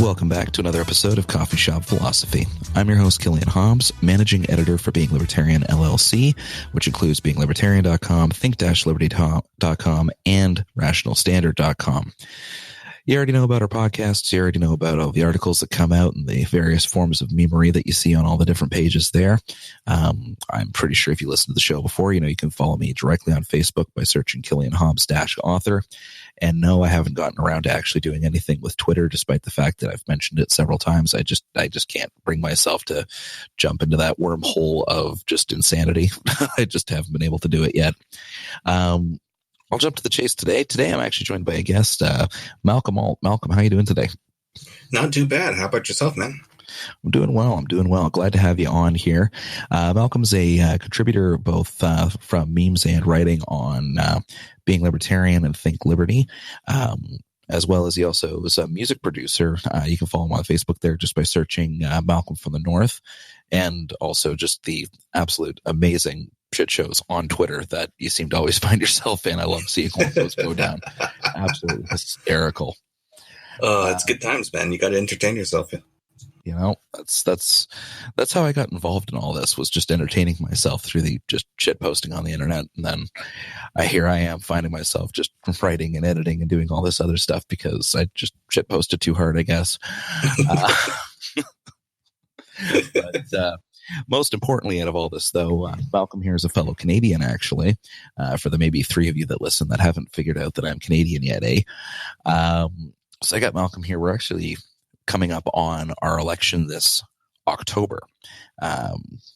Welcome back to another episode of Coffee Shop Philosophy. I'm your host, Killian Hobbs, managing editor for Being Libertarian LLC, which includes beinglibertarian.com, think-liberty.com, and rationalstandard.com. You already know about our podcasts. You already know about all the articles that come out and the various forms of memery that you see on all the different pages there. I'm pretty sure if you listened to the show before, you know you can follow me directly on Facebook by searching Killian Hobbs-author. And no, I haven't gotten around to actually doing anything with Twitter, despite the fact that I've mentioned it several times. I just can't bring myself to jump into that wormhole of just insanity. I just haven't been able to do it yet. I'll jump to the chase today. Today, I'm actually joined by a guest, Malcom Ault. Malcom, how are you doing today? Not too bad. How about yourself, man? I'm doing well. Glad to have you on here. Malcolm's a contributor both from memes and writing on Being Libertarian and Think Liberty, as well as he also is a music producer. You can follow him on Facebook there just by searching Malcolm from the North, and also just the absolute amazing shit shows on Twitter that you seem to always find yourself in. I love seeing all those go down. Absolutely hysterical. It's good times, man. You got to entertain yourself. You know, that's how I got involved in all this, was just entertaining myself through the just shit posting on the internet. And then here I am finding myself just writing and editing and doing all this other stuff because I just shit posted too hard, I guess. But most importantly out of all this, though, Malcolm here is a fellow Canadian, actually, for the maybe three of you that listen that haven't figured out that I'm Canadian yet, eh? So I got Malcolm here. We're actually coming up on our election this October.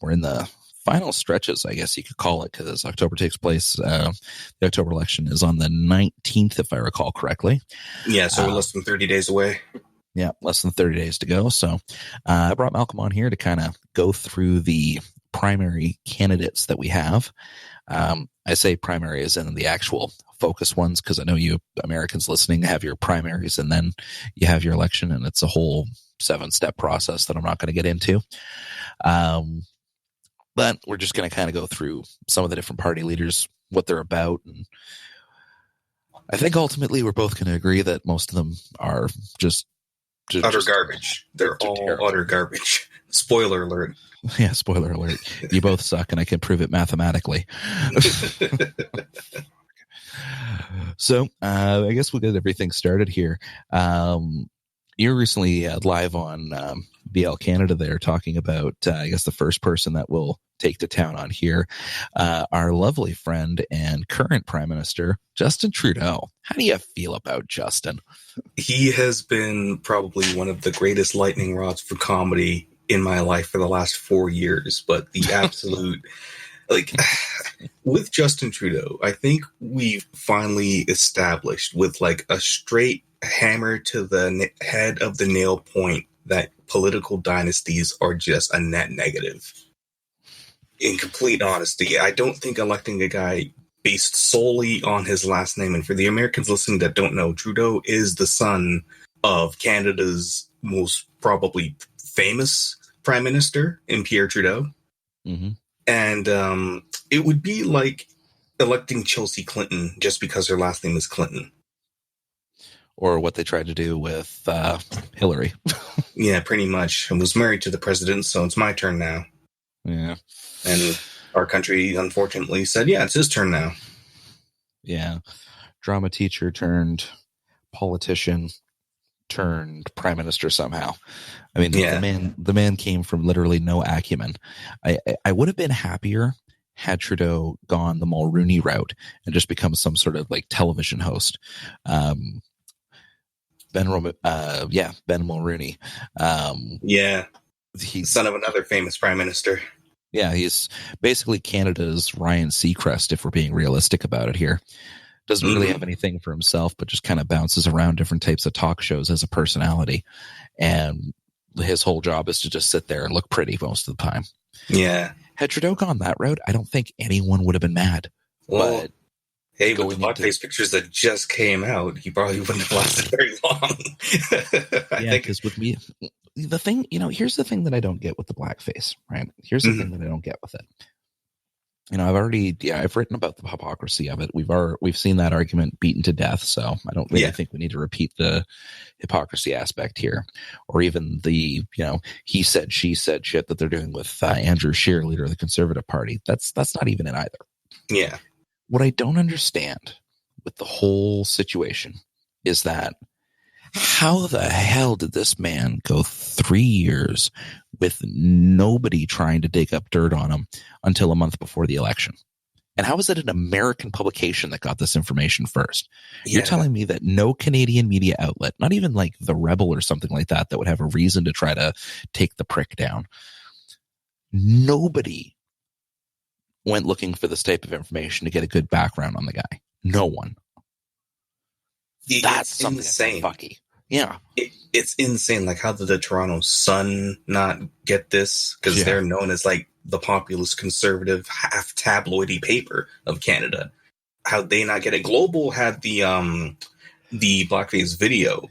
We're in the final stretches, I guess you could call it, because October takes place. The October election is on the 19th, if I recall correctly. Yeah, so we're less than 30 days away. Yeah, less than 30 days to go. So I brought Malcolm on here to kind of go through the primary candidates that we have. I say primary as in the actual focus ones, because I know you Americans listening have your primaries and then you have your election, and it's a whole 7-step process that I'm not going to get into. But we're just going to kind of go through some of the different party leaders, what they're about. And I think ultimately we're both going to agree that most of them are just utter garbage. They're all terrible. Utter garbage. Spoiler alert. Yeah, spoiler alert. You both suck, and I can prove it mathematically. So I guess we'll get everything started here. You were recently live on BL Canada there talking about, I guess, the first person that will take to town on here, our lovely friend and current Prime Minister, Justin Trudeau. How do you feel about Justin? He has been probably one of the greatest lightning rods for comedy in my life for the last 4 years, but the absolute... Like, with Justin Trudeau, I think we've finally established with like a straight hammer to the head of the nail point that political dynasties are just a net negative. In complete honesty, I don't think electing a guy based solely on his last name, and for the Americans listening that don't know, Trudeau is the son of Canada's most probably famous prime minister in Pierre Trudeau. Mm-hmm. And it would be like electing Chelsea Clinton just because her last name is Clinton. Or what they tried to do with Hillary. Yeah, pretty much. I was married to the president, so it's my turn now. Yeah. And our country, unfortunately, said, yeah, it's his turn now. Yeah. Drama teacher turned politician turned prime minister somehow. I mean, yeah. the man came from literally no acumen. I would have been happier had Trudeau gone the Mulrooney route and just become some sort of like television host. Ben Mulrooney. He's son of another famous prime minister. Yeah, he's basically Canada's Ryan Seacrest, if we're being realistic about it here. Doesn't really have anything for himself, but just kind of bounces around different types of talk shows as a personality. And his whole job is to just sit there and look pretty most of the time. Yeah. Had Trudeau gone that route, I don't think anyone would have been mad. Well, but hey, with the blackface pictures that just came out, he probably wouldn't have lasted very long. Yeah, because with me, the thing, here's the thing that I don't get with the blackface, right? Here's the thing that I don't get with it. I've written about the hypocrisy of it. We've seen that argument beaten to death. So I don't really think we need to repeat the hypocrisy aspect here, or even the, he said, she said shit that they're doing with Andrew Scheer, leader of the Conservative Party. That's not even it either. Yeah. What I don't understand with the whole situation is that how the hell did this man go 3 years with nobody trying to dig up dirt on him until a month before the election? And how is it an American publication that got this information first? Yeah. You're telling me that no Canadian media outlet, not even like The Rebel or something like that would have a reason to try to take the prick down. Nobody went looking for this type of information to get a good background on the guy. No one. That's something insane. That's fucky. Yeah. It's insane. Like, how did the Toronto Sun not get this? Because they're known as like the populist conservative half tabloidy paper of Canada. How they not get it? Global had the blackface video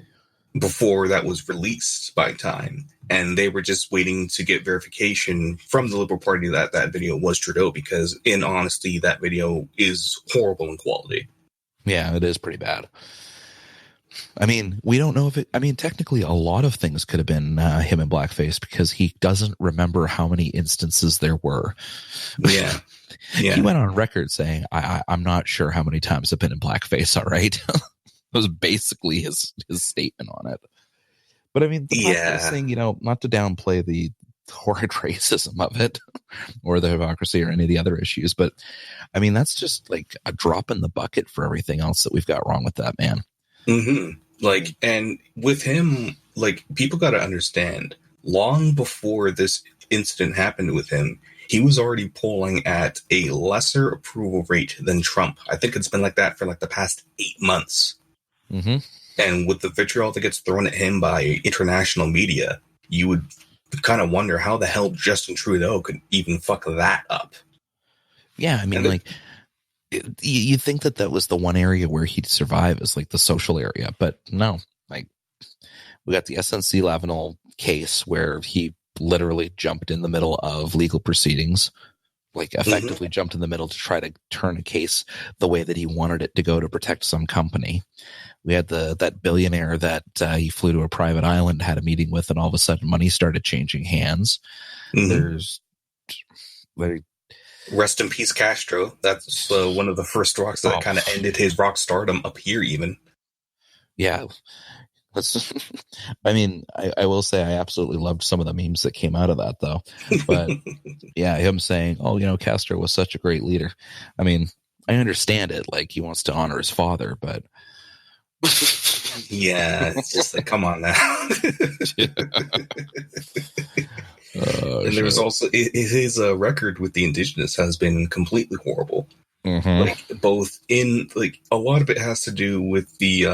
before that was released by Time, and they were just waiting to get verification from the Liberal Party that that video was Trudeau, because in honesty, that video is horrible in quality. Yeah, it is pretty bad. I mean, we don't know if it, I mean, technically a lot of things could have been him in blackface, because he doesn't remember how many instances there were. Yeah. Yeah. He went on record saying, I'm not sure how many times I've been in blackface. All right. That was basically his statement on it. But I mean, the blackface thing, not to downplay the horrid racism of it or the hypocrisy or any of the other issues, but I mean, that's just like a drop in the bucket for everything else that we've got wrong with that man. Mm-hmm. Like, and with him, like, people got to understand, long before this incident happened with him, he was already polling at a lesser approval rate than Trump. I think it's been like that for like the past 8 months. Mm-hmm. And with the vitriol that gets thrown at him by international media, you would kind of wonder how the hell Justin Trudeau could even fuck that up. Yeah, I mean, you think that was the one area where he'd survive, is like the social area, but no. Like, we got the SNC Lavalin case where he literally jumped in the middle of legal proceedings, like effectively jumped in the middle to try to turn a case the way that he wanted it to go to protect some company. We had that billionaire that he flew to a private island, had a meeting with, and all of a sudden money started changing hands. There's rest in peace, Castro. That's one of the first rocks that kind of ended his rock stardom up here, even. Yeah. I mean, I will say I absolutely loved some of the memes that came out of that, though. But yeah, him saying, Castro was such a great leader. I mean, I understand it. Like, he wants to honor his father, but. Yeah, it's just like, come on now. And there was also his record with the Indigenous has been completely horrible. Like, both in, like, a lot of it has to do with the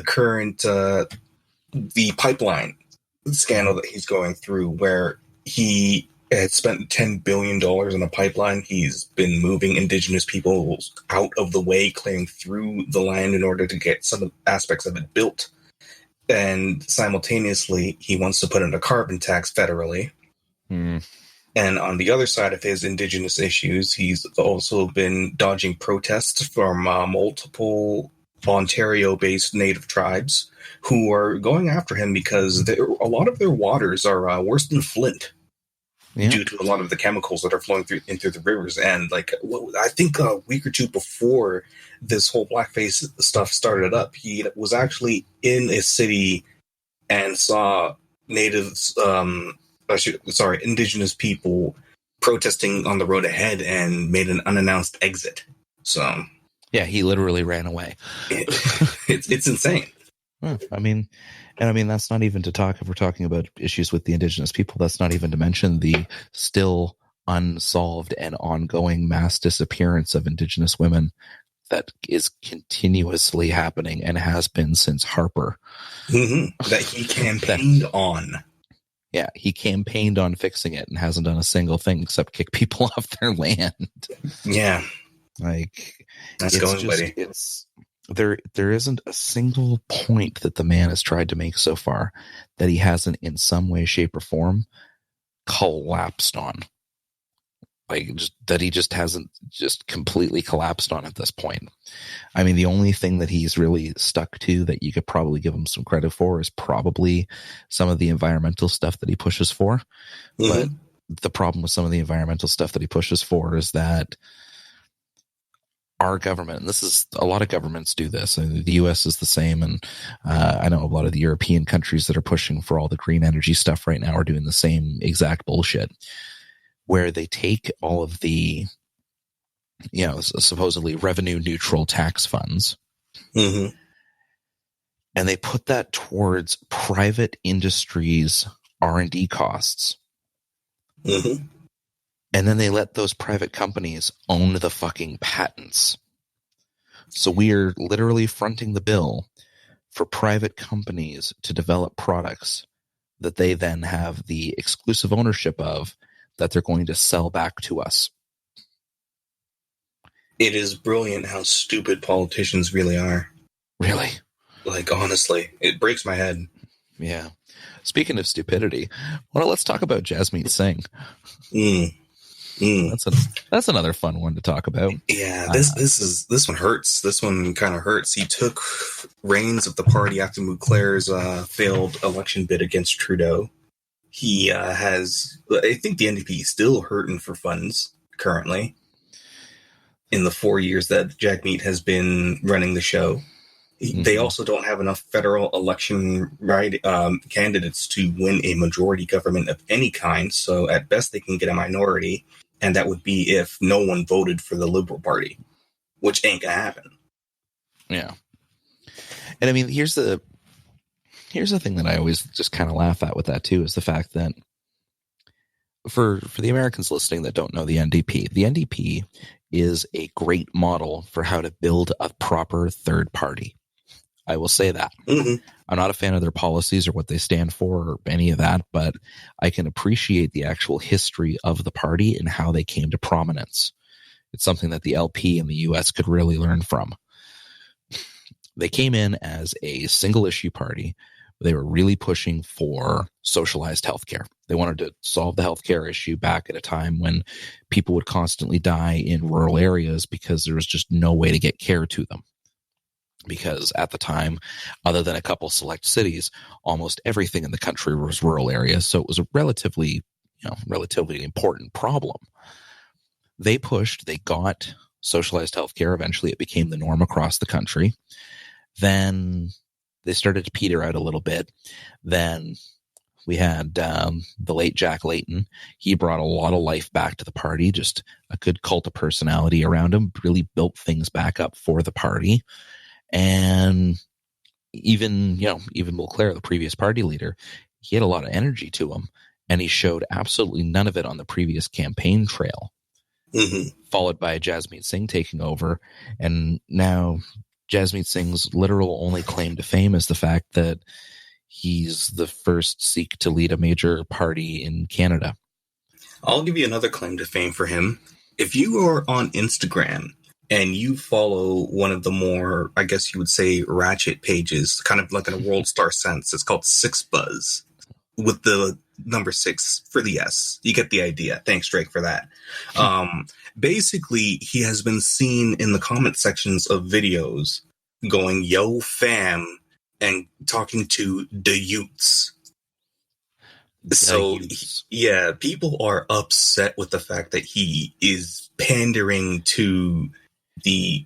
current the pipeline scandal that he's going through, where he had spent $10 billion in a pipeline. He's been moving Indigenous people out of the way, clearing through the land in order to get some aspects of it built. And simultaneously, he wants to put in a carbon tax federally. And on the other side of his Indigenous issues, he's also been dodging protests from multiple Ontario-based Native tribes who are going after him because a lot of their waters are worse than Flint. Yeah. Due to a lot of the chemicals that are flowing into the rivers. And like, I think a week or two before this whole blackface stuff started up, he was actually in a city and saw Indigenous people protesting on the road ahead and made an unannounced exit. So yeah, he literally ran away. It's insane. I mean, that's not even to talk, if we're talking about issues with the Indigenous people, that's not even to mention the still unsolved and ongoing mass disappearance of Indigenous women that is continuously happening and has been since Harper. That he campaigned on. Yeah, he campaigned on fixing it and hasn't done a single thing except kick people off their land. Yeah. Like, that's going, buddy. There isn't a single point that the man has tried to make so far that he hasn't in some way, shape, or form collapsed on. like just that he just hasn't just completely collapsed on at this point. I mean, the only thing that he's really stuck to that you could probably give him some credit for is probably some of the environmental stuff that he pushes for. Mm-hmm. But the problem with some of the environmental stuff that he pushes for is that our government, and this is a lot of governments do this, and the US is the same, and I know a lot of the European countries that are pushing for all the green energy stuff right now are doing the same exact bullshit, where they take all of the, supposedly revenue neutral tax funds, mm-hmm. and they put that towards private industries' R&D costs. Mm-hmm. And then they let those private companies own the fucking patents. So we're literally fronting the bill for private companies to develop products that they then have the exclusive ownership of, that they're going to sell back to us. It is brilliant how stupid politicians really are. Really? Like, honestly, it breaks my head. Yeah. Speaking of stupidity, well, let's talk about Jasmeet Singh. That's another fun one to talk about. Yeah, this one hurts. This one kind of hurts. He took reins of the party after Mouclair's failed election bid against Trudeau. He has, I think the NDP is still hurting for funds currently in the 4 years that Jagmeet has been running the show. Mm-hmm. They also don't have enough federal election candidates to win a majority government of any kind. So at best, they can get a minority. And that would be if no one voted for the Liberal Party, which ain't gonna happen. Yeah. And I mean, here's the thing that I always just kind of laugh at with that too, is the fact that for the Americans listening that don't know the NDP is a great model for how to build a proper third party. I will say that. Mm-hmm. I'm not a fan of their policies or what they stand for or any of that, but I can appreciate the actual history of the party and how they came to prominence. It's something that the LP in the US could really learn from. They came in as a single issue party. They were really pushing for socialized healthcare. They wanted to solve the healthcare issue back at a time when people would constantly die in rural areas because there was just no way to get care to them. Because at the time, other than a couple select cities, almost everything in the country was rural areas. So it was a relatively important problem. They got socialized healthcare. Eventually it became the norm across the country. Then they started to peter out a little bit. Then we had the late Jack Layton. He brought a lot of life back to the party, just a good cult of personality around him, really built things back up for the party. And even Mouclair, the previous party leader, he had a lot of energy to him, and he showed absolutely none of it on the previous campaign trail. Mm-hmm. Followed by Jasmeet Singh taking over, and now Jasmeet Singh's literal only claim to fame is the fact that he's the first Sikh to lead a major party in Canada. I'll give you another claim to fame for him. If you are on Instagram and you follow one of the more, I guess you would say, ratchet pages, kind of like in a World Star sense, it's called Six Buzz, with the number 6 for the S. You get the idea. Thanks, Drake, for that. Basically, he has been seen in the comment sections of videos going, yo, fam, and talking to the youths. So, yeah, people are upset with the fact that he is pandering to the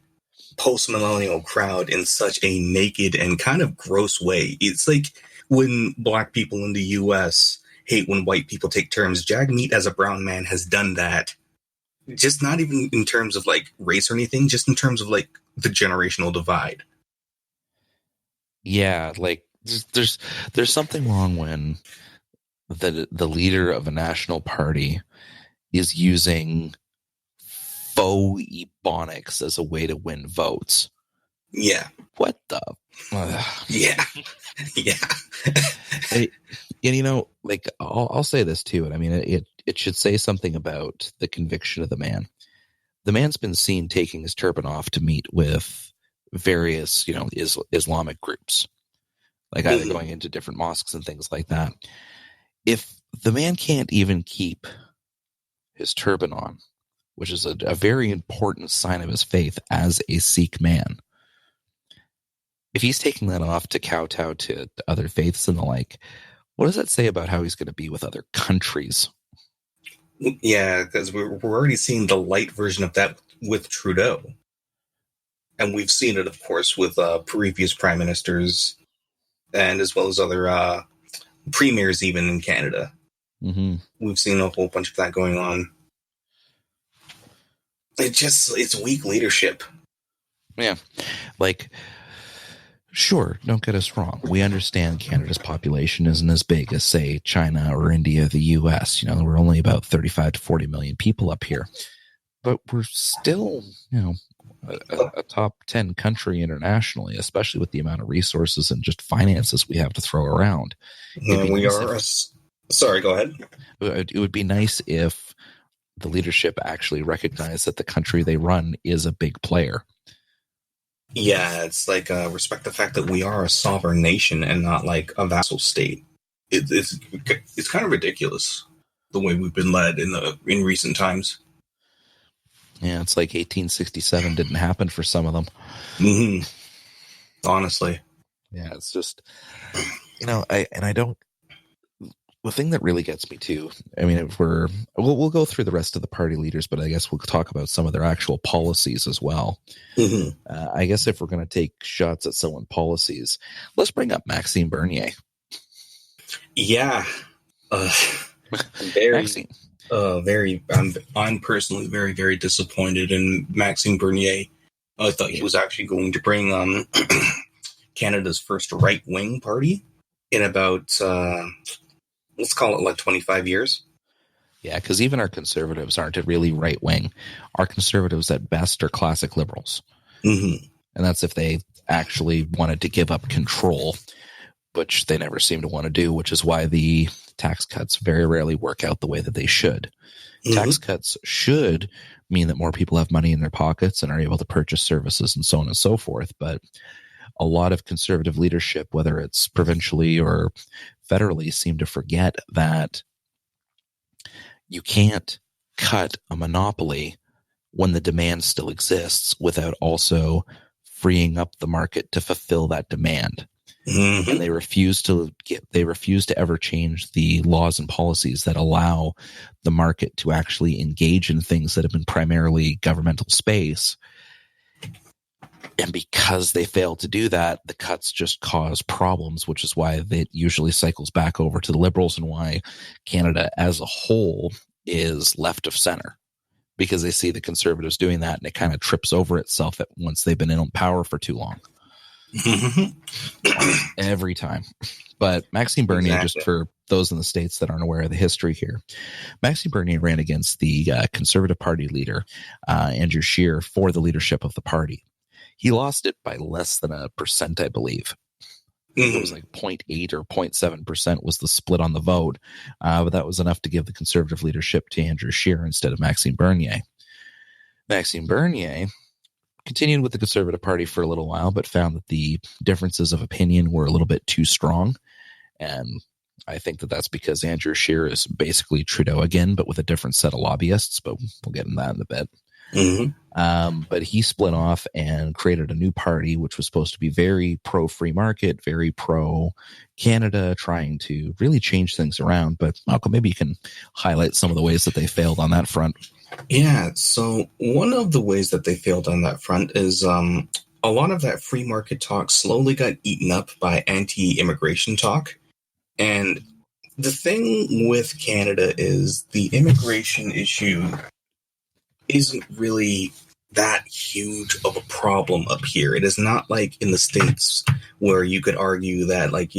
post-millennial crowd in such a naked and kind of gross way. It's like when black people in the U.S. hate when white people take turns. Jagmeet, as a brown man, has done that. Just not even in terms of like race or anything, just in terms of like the generational divide. Yeah, like there's something wrong when the leader of a national party is using faux ebonics as a way to win votes. Yeah. What the? Yeah. Yeah. And like I'll say this too, and I mean it should say something about the conviction of the man. The man's been seen taking his turban off to meet with various, Islamic groups, like either going into different mosques and things like that. If the man can't even keep his turban on which is a very important sign of his faith as a Sikh man. If he's taking that off to kowtow to other faiths and the like, what does that say about how he's going to be with other countries? Yeah, because we're already seeing the light version of that with Trudeau. And we've seen it, of course, with previous prime ministers and as well as other premiers even in Canada. Mm-hmm. We've seen a whole bunch of that going on. It's weak leadership. Yeah. Like, sure, don't get us wrong. We understand Canada's population isn't as big as, say, China or India, the U.S. We're only about 35 to 40 million people up here. But we're still, a top 10 country internationally, especially with the amount of resources and just finances we have to throw around. Sorry, go ahead. It would be nice if the leadership actually recognized that the country they run is a big player. Yeah, it's like respect the fact that we are a sovereign nation and not like a vassal state. It's kind of ridiculous the way we've been led in recent times. Yeah, it's like 1867 didn't happen for some of them. Mm-hmm. Honestly. Yeah, it's just, I don't. The thing that really gets me too, I mean, if we'll go through the rest of the party leaders, but I guess we'll talk about some of their actual policies as well. Mm-hmm. I guess if we're going to take shots at someone policies, let's bring up Maxime Bernier. Yeah. Maxime. I'm personally very, very disappointed in Maxime Bernier. I thought he was actually going to bring Canada's first right-wing party in about, let's call it like 25 years. Yeah, because even our conservatives aren't really right-wing. Our conservatives at best are classic liberals. Mm-hmm. And that's if they actually wanted to give up control, which they never seem to want to do, which is why the tax cuts very rarely work out the way that they should. Mm-hmm. Tax cuts should mean that more people have money in their pockets and are able to purchase services and so on and so forth. But a lot of conservative leadership, whether it's provincially or federally, seem to forget that you can't cut a monopoly when the demand still exists without also freeing up the market to fulfill that demand. Mm-hmm. And they refuse to ever change the laws and policies that allow the market to actually engage in things that have been primarily governmental space. And because they fail to do that, the cuts just cause problems, which is why it usually cycles back over to the Liberals and why Canada as a whole is left of center, because they see the Conservatives doing that and it kind of trips over itself once they've been in power for too long. Every time. But Maxime Bernier, exactly. Just for those in the States that aren't aware of the history here, Maxime Bernier ran against the Conservative Party leader, Andrew Scheer, for the leadership of the party. He lost it by less than 1%, I believe. It was like 0.8 or 0.7% was the split on the vote. But that was enough to give the Conservative leadership to Andrew Scheer instead of Maxime Bernier. Maxime Bernier continued with the Conservative Party for a little while, but found that the differences of opinion were a little bit too strong. And I think that that's because Andrew Scheer is basically Trudeau again, but with a different set of lobbyists, but we'll get into that in a bit. Mm-hmm. But he split off and created a new party, which was supposed to be very pro-free market, very pro-Canada, trying to really change things around. But Malcolm, maybe you can highlight some of the ways that they failed on that front. Yeah, so one of the ways that they failed on that front is a lot of that free market talk slowly got eaten up by anti-immigration talk. And the thing with Canada is the immigration issue isn't really that huge of a problem up here. It is not like in the States where you could argue that, like,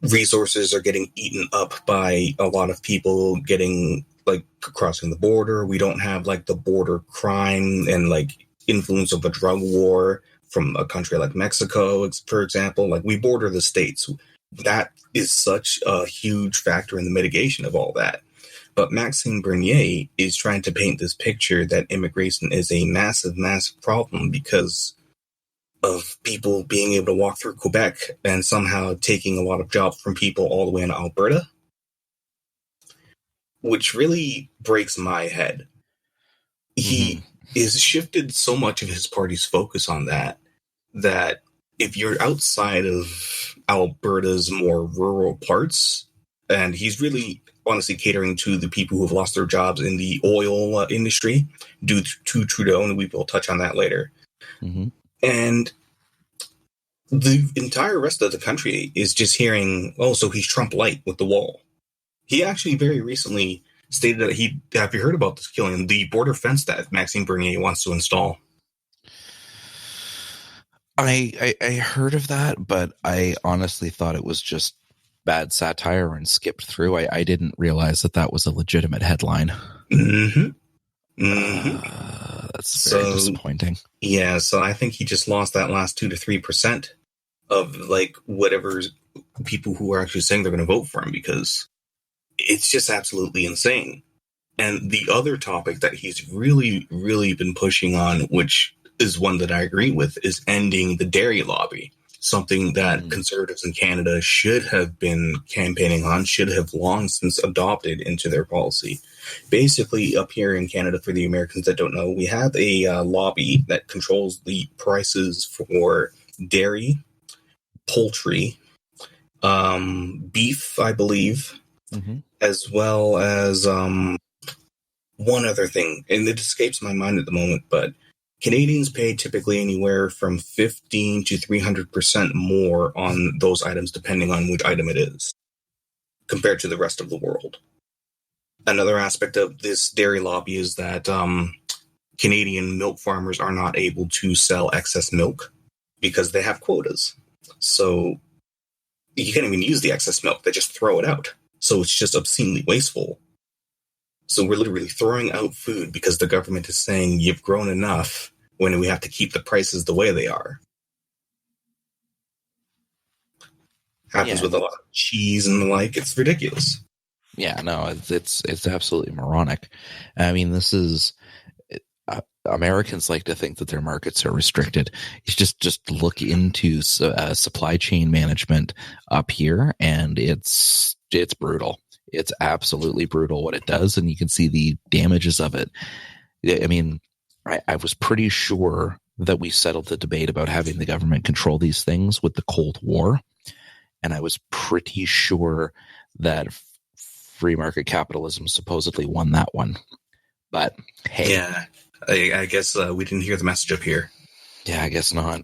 resources are getting eaten up by a lot of people getting, like, crossing the border. We don't have, like, the border crime and, like, influence of a drug war from a country like Mexico, for example. Like, we border the States. That is such a huge factor in the mitigation of all that. But Maxime Bernier is trying to paint this picture that immigration is a massive, massive problem because of people being able to walk through Quebec and somehow taking a lot of jobs from people all the way in Alberta, which really breaks my head. he is shifted so much of his party's focus on that if you're outside of Alberta's more rural parts, and he's really honestly catering to the people who have lost their jobs in the oil industry due to Trudeau, and we will touch on that later. And the entire rest of the country is just hearing, oh, so he's Trump light with the wall. He actually very recently stated that have you heard about this, Killian, the border fence that Maxime Bernier wants to install? I heard of that, but I honestly thought it was just bad satire and skipped through. I didn't realize that was a legitimate headline. That's very disappointing. Yeah, so I think he just lost that last 2 to 3% of like whatever people who are actually saying they're going to vote for him, because it's just absolutely insane. And the other topic that he's really, really been pushing on, which is one that I agree with, is ending the dairy lobby. Something that conservatives in Canada should have been campaigning on, should have long since adopted into their policy. Basically, up here in Canada, for the Americans that don't know, we have a lobby that controls the prices for dairy, poultry, beef, I believe, as well as one other thing, and it escapes my mind at the moment, but Canadians pay typically anywhere from 15 to 300% more on those items, depending on which item it is, compared to the rest of the world. Another aspect of this dairy lobby is that Canadian milk farmers are not able to sell excess milk because they have quotas. So you can't even use the excess milk. They just throw it out. So it's just obscenely wasteful. So we're literally throwing out food because the government is saying you've grown enough when we have to keep the prices the way they are. Happens with a lot of cheese and the like. It's ridiculous. Yeah, no, it's absolutely moronic. I mean, this is Americans like to think that their markets are restricted. You just look into supply chain management up here, and it's brutal. It's absolutely brutal what it does, and you can see the damages of it. I mean, I was pretty sure that we settled the debate about having the government control these things with the Cold War, and I was pretty sure that free market capitalism supposedly won that one. But hey. Yeah, I guess we didn't hear the message up here. Yeah, I guess not.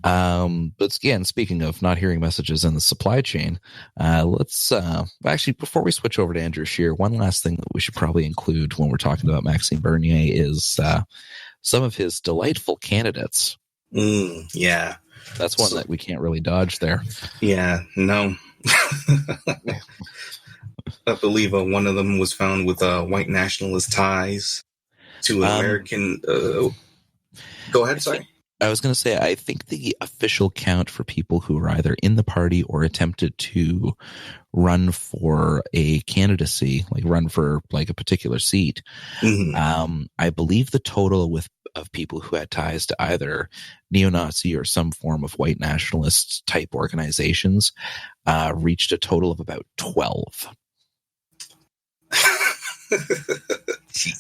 But again, speaking of not hearing messages in the supply chain, let's actually, before we switch over to Andrew Scheer, one last thing that we should probably include when we're talking about Maxime Bernier is some of his delightful candidates. Yeah. That's one that we can't really dodge there. Yeah, no. I believe one of them was found with white nationalist ties to an American. Go ahead, sorry. I was going to say, I think the official count for people who are either in the party or attempted to run for a candidacy, like run for like a particular seat, I believe the total of people who had ties to either neo-Nazi or some form of white nationalist type organizations reached a total of about 12.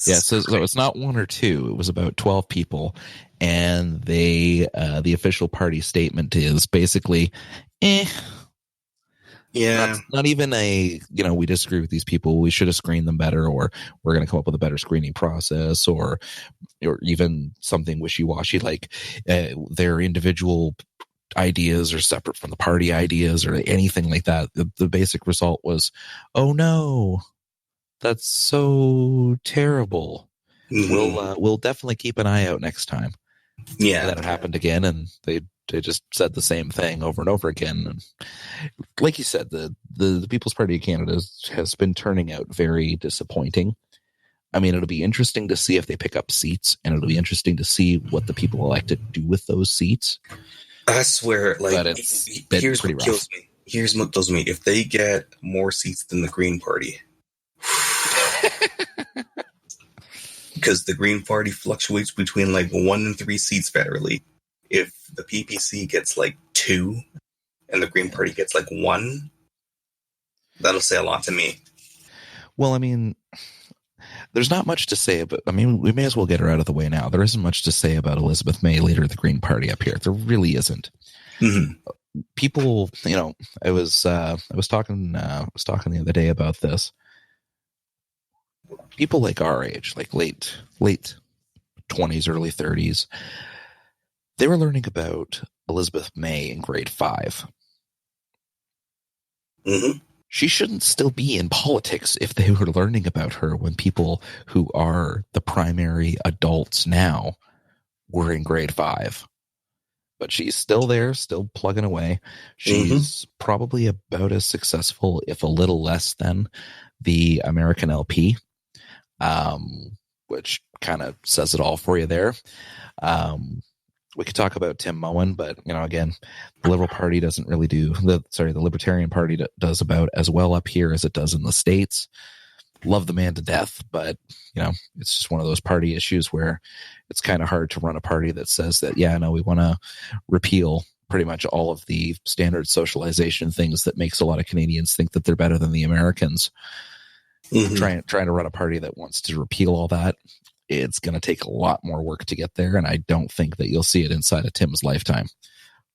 Yeah, so it's not one or two. It was about 12 people, and they the official party statement is basically, yeah, not even a we disagree with these people. We should have screened them better, or we're going to come up with a better screening process, or even something wishy-washy like their individual ideas are separate from the party ideas or anything like that. The basic result was, oh no. That's so terrible. We'll definitely keep an eye out next time. Yeah, and that happened again, and they just said the same thing over and over again. And like you said, the People's Party of Canada has been turning out very disappointing. I mean, it'll be interesting to see if they pick up seats, and it'll be interesting to see what the people elected do with those seats. I swear, like, here's what kills me. Here's what kills me. If they get more seats than the Green Party. Because the Green Party fluctuates between like 1 and 3 seats federally. If the PPC gets like 2 and the Green Party gets like 1, that'll say a lot to me. Well, I mean, There's not much to say about, I mean, we may as well get her out of the way now. There isn't much to say about Elizabeth May, leader of the Green Party up here. There really isn't. Mm-hmm. People, I was talking the other day about this. People like our age, like late 20s, early 30s, they were learning about Elizabeth May in grade 5. Mm-hmm. She shouldn't still be in politics if they were learning about her when people who are the primary adults now were in grade 5. But she's still there, still plugging away. She's probably about as successful, if a little less than, the American LP, which kind of says it all for you there. We could talk about Tim Moen, but again, the Liberal Party doesn't really the Libertarian Party does about as well up here as it does in the States. Love the man to death, but it's just one of those party issues where it's kind of hard to run a party that says that, we want to repeal pretty much all of the standard socialization things that makes a lot of Canadians think that they're better than the Americans. Trying to run a party that wants to repeal all that, it's going to take a lot more work to get there, and I don't think that you'll see it inside of Tim's lifetime.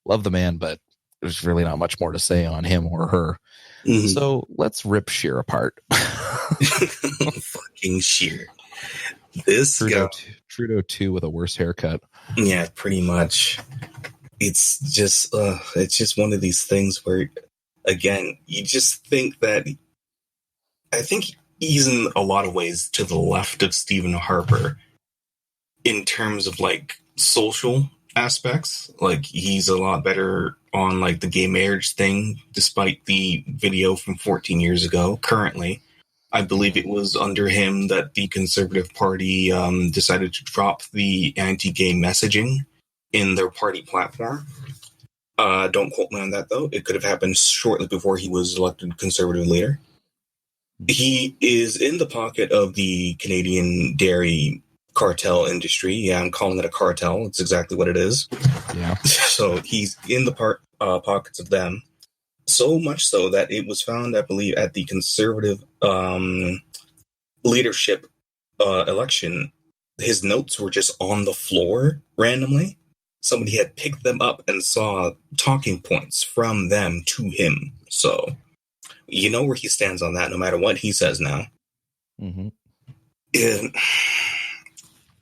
Love the man, but there's really not much more to say on him or her. So let's rip Scheer apart. Fucking Scheer. This Trudeau 2 with a worse haircut. Yeah, pretty much. It's just one of these things where, again, you just think that. I think he's in a lot of ways to the left of Stephen Harper in terms of like social aspects. Like he's a lot better on like the gay marriage thing, despite the video from 14 years ago. Currently, I believe it was under him that the Conservative Party decided to drop the anti-gay messaging in their party platform. Don't quote me on that, though. It could have happened shortly before he was elected Conservative leader. He is in the pocket of the Canadian dairy cartel industry. Yeah, I'm calling it a cartel. It's exactly what it is. Yeah. So he's in the pockets of them. So much so that it was found, I believe, at the Conservative leadership election, his notes were just on the floor randomly. Somebody had picked them up and saw talking points from them to him. So you know where he stands on that, no matter what he says now. Mm-hmm. And,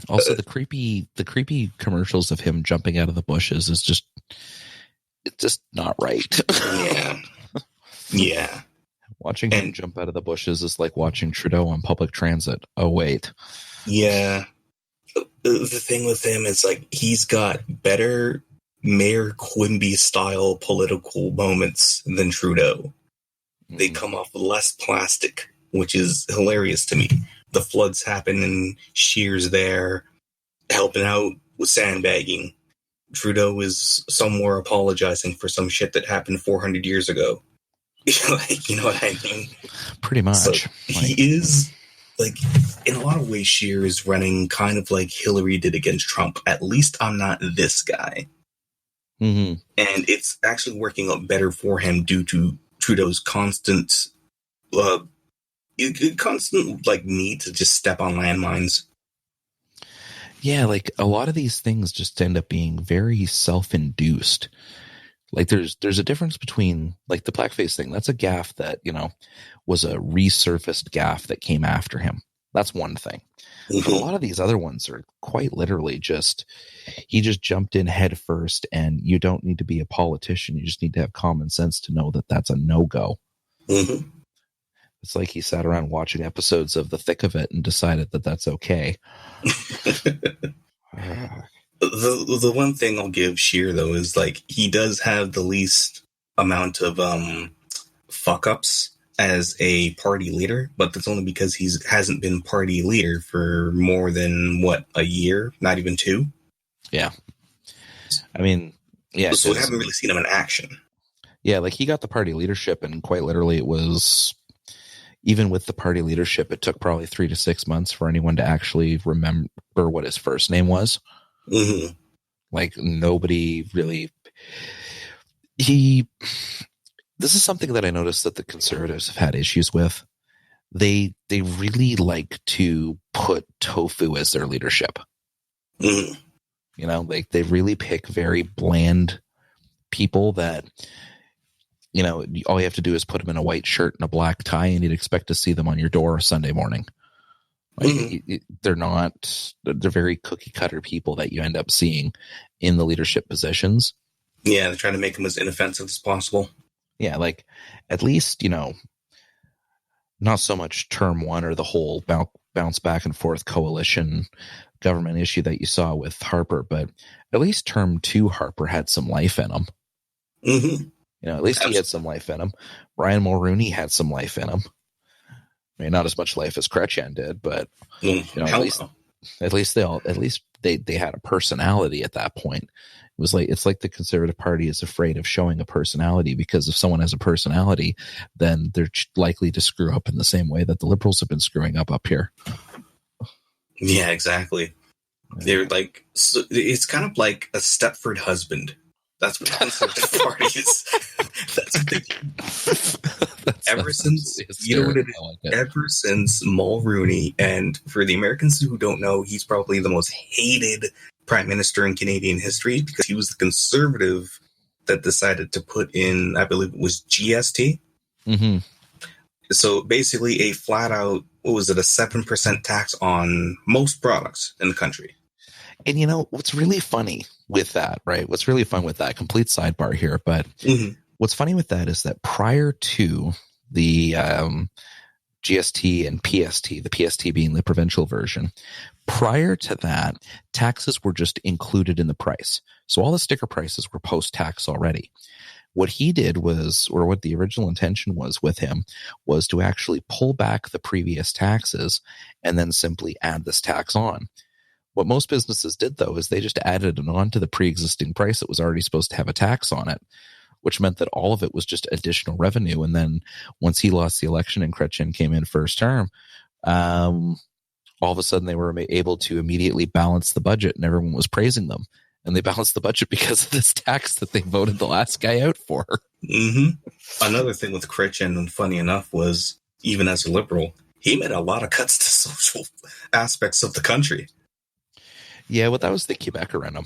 also, the creepy commercials of him jumping out of the bushes is just not right. Yeah. Watching him jump out of the bushes is like watching Trudeau on public transit. Oh, wait. Yeah. The thing with him is like he's got better Mayor Quimby style political moments than Trudeau. They come off less plastic, which is hilarious to me. The floods happen and Scheer's there helping out with sandbagging. Trudeau is somewhere apologizing for some shit that happened 400 years ago. Like, you know what I mean? Pretty much. So he is, like, in a lot of ways, Scheer is running kind of like Hillary did against Trump. At least I'm not this guy. Mm-hmm. And it's actually working out better for him due to Trudeau's constant like need to just step on landmines. Yeah, like a lot of these things just end up being very self-induced. Like there's a difference between like the blackface thing. That's a gaffe that, was a resurfaced gaffe that came after him. That's one thing. But a lot of these other ones are quite literally just, he just jumped in head first, and you don't need to be a politician. You just need to have common sense to know that that's a no-go. Mm-hmm. It's like he sat around watching episodes of The Thick of It and decided that that's okay. The one thing I'll give Scheer, though, is like he does have the least amount of fuck-ups as a party leader, but that's only because he hasn't been party leader for more than, a year? Not even 2? Yeah. I mean, yeah. So we haven't really seen him in action. Yeah, like he got the party leadership, and quite literally it was, even with the party leadership, it took probably 3 to 6 months for anyone to actually remember what his first name was. Mm-hmm. Like nobody really, this is something that I noticed that the Conservatives have had issues with. they really like to put tofu as their leadership. Mm-hmm. You know, like they really pick very bland people that, you know, all you have to do is put them in a white shirt and a black tie, and you'd expect to see them on your door Sunday morning. Like they're very cookie cutter people that you end up seeing in the leadership positions. Yeah, they're trying to make them as inoffensive as possible. Yeah, like at least, you know, not so much term one or the whole bounce back and forth coalition government issue that you saw with Harper, but at least term two Harper had some life in him. Mm-hmm. You know, at least he had some life in him. Ryan Mulrooney had some life in him. I mean, not as much life as Chrétien did, but you know, at least they had a personality at that point. It was like, it's like the Conservative Party is afraid of showing a personality, because if someone has a personality, then they're likely to screw up in the same way that the Liberals have been screwing up here. Yeah, exactly. They're like, so it's kind of like a Stepford husband. That's what the Conservative Party is. That's what they do. Ever since, you know what it is? Ever since Mulrooney, and for the Americans who don't know, he's probably the most hated prime minister in Canadian history, because he was the Conservative that decided to put in, I believe it was GST. Mm-hmm. So basically a flat out, what was it, a 7% tax on most products in the country. And you know, what's really funny with that, right? What's really fun with that, complete sidebar here, but what's funny with that is that prior to the GST and PST, the PST being the provincial version, prior to that, taxes were just included in the price. So all the sticker prices were post-tax already. What he did was, or what the original intention was with him, was to actually pull back the previous taxes and then simply add this tax on. What most businesses did, though, is they just added it on to the pre-existing price that was already supposed to have a tax on it, which meant that all of it was just additional revenue. And then once he lost the election and Chrétien came in first term, all of a sudden they were able to immediately balance the budget, and everyone was praising them. And they balanced the budget because of this tax that they voted the last guy out for. Mm-hmm. Another thing with Chrétien, and funny enough, was even as a Liberal, he made a lot of cuts to social aspects of the country. Yeah, well, that was the Quebec referendum.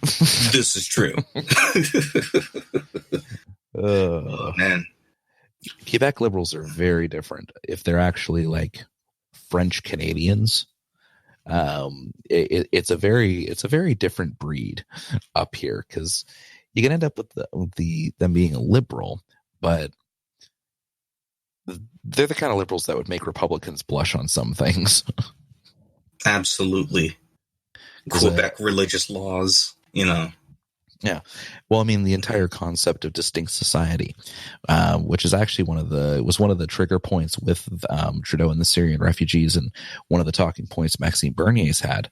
This is true. Oh, man. Quebec Liberals are very different. If they're actually like French Canadians, it's a very different breed up here, because you can end up with them being a liberal, but they're the kind of liberals that would make Republicans blush on some things. Absolutely. Quebec religious laws, you know. Yeah. Well, I mean, the entire concept of distinct society, which is actually one of the trigger points with Trudeau and the Syrian refugees, and one of the talking points Maxime Bernier's had.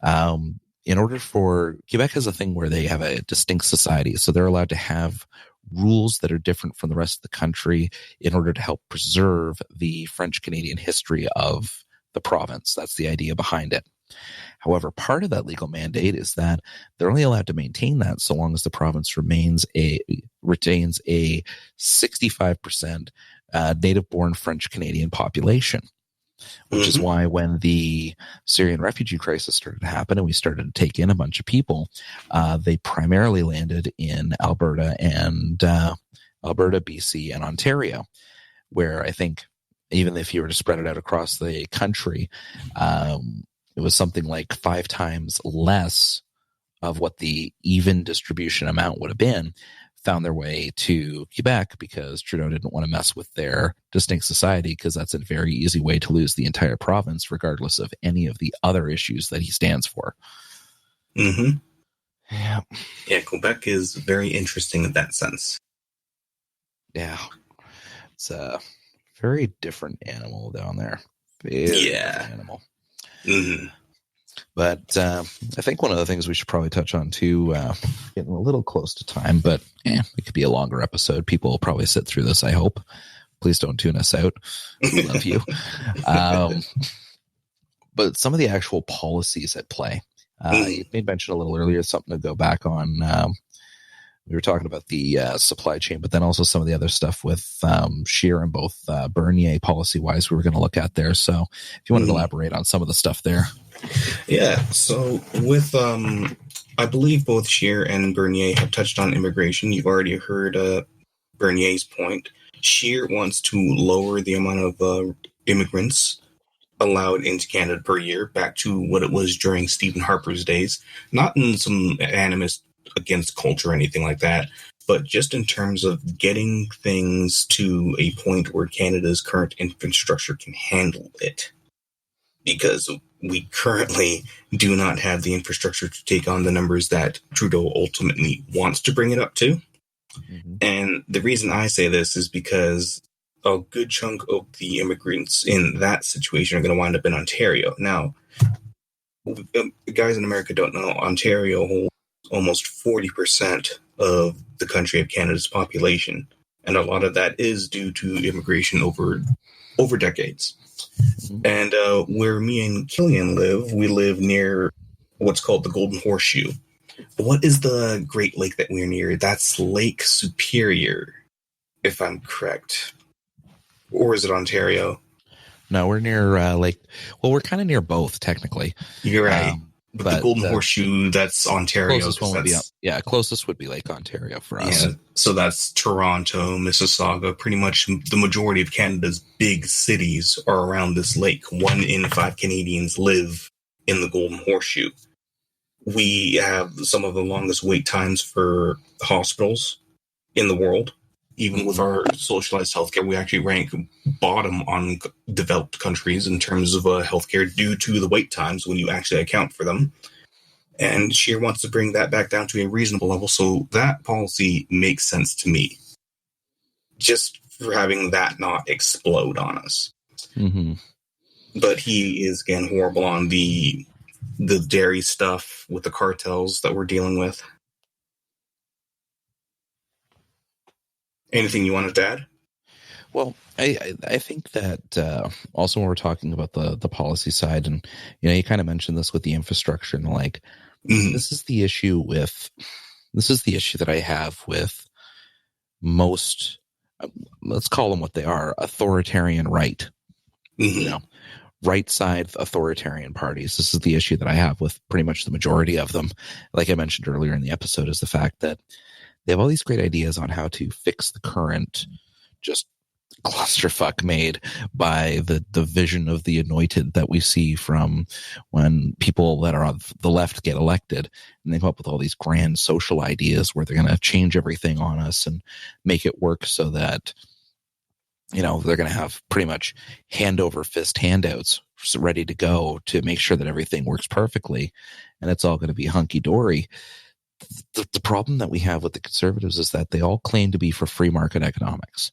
In order for Quebec has a thing where they have a distinct society, so they're allowed to have rules that are different from the rest of the country in order to help preserve the French Canadian history of the province. That's the idea behind it. However, part of that legal mandate is that they're only allowed to maintain that so long as the province retains a 65% native-born French Canadian population, which is why when the Syrian refugee crisis started to happen and we started to take in a bunch of people, they primarily landed in Alberta, BC, and Ontario, where I think even if you were to spread it out across the country, it was something like 5 times less of what the even distribution amount would have been found their way to Quebec, because Trudeau didn't want to mess with their distinct society, because that's a very easy way to lose the entire province, regardless of any of the other issues that he stands for. Mm-hmm. Yeah. Yeah, Quebec is very interesting in that sense. Yeah. It's a very different animal down there. Very different animal. Mm-hmm. But I think one of the things we should probably touch on too, getting a little close to time, but it could be a longer episode. People will probably sit through this, I hope. Please don't tune us out. We love you. But some of the actual policies at play. You made mention a little earlier, something to go back on we were talking about the supply chain, but then also some of the other stuff with Scheer and both Bernier policy-wise we were going to look at there. So if you wanted to elaborate on some of the stuff there. Yeah, so with, I believe both Scheer and Bernier have touched on immigration. You've already heard Bernier's point. Scheer wants to lower the amount of immigrants allowed into Canada per year back to what it was during Stephen Harper's days, not in some animus against culture or anything like that, but just in terms of getting things to a point where Canada's current infrastructure can handle it. Because we currently do not have the infrastructure to take on the numbers that Trudeau ultimately wants to bring it up to. Mm-hmm. And the reason I say this is because a good chunk of the immigrants in that situation are going to wind up in Ontario. Now, guys in America don't know, Ontario holds almost 40% of the country of Canada's population. And a lot of that is due to immigration over decades. Mm-hmm. And where me and Killian live, we live near what's called the Golden Horseshoe. What is the Great Lake that we're near? That's Lake Superior, if I'm correct. Or is it Ontario? No, we're near we're kind of near both, technically. You're right. But the Golden Horseshoe, that's Ontario. Closest would be Lake Ontario for us. Yeah, so that's Toronto, Mississauga. Pretty much the majority of Canada's big cities are around this lake. 1 in 5 Canadians live in the Golden Horseshoe. We have some of the longest wait times for hospitals in the world. Even with our socialized healthcare, we actually rank bottom on developed countries in terms of healthcare due to the wait times when you actually account for them. And Scheer wants to bring that back down to a reasonable level. So that policy makes sense to me. Just for having that not explode on us. Mm-hmm. But he is, again, horrible on the dairy stuff with the cartels that we're dealing with. Anything you wanted to add? Well, I think that also when we're talking about the policy side, and you kind of mentioned this with the infrastructure, and this is the issue that I have with most, let's call them what they are, authoritarian right, right side authoritarian parties. This is the issue that I have with pretty much the majority of them. Like I mentioned earlier in the episode, is the fact that they have all these great ideas on how to fix the current just clusterfuck made by the vision of the anointed that we see from when people that are on the left get elected, and they come up with all these grand social ideas where they're going to change everything on us and make it work so that, they're going to have pretty much hand over fist handouts ready to go to make sure that everything works perfectly. And it's all going to be hunky dory. The problem that we have with the Conservatives is that they all claim to be for free market economics.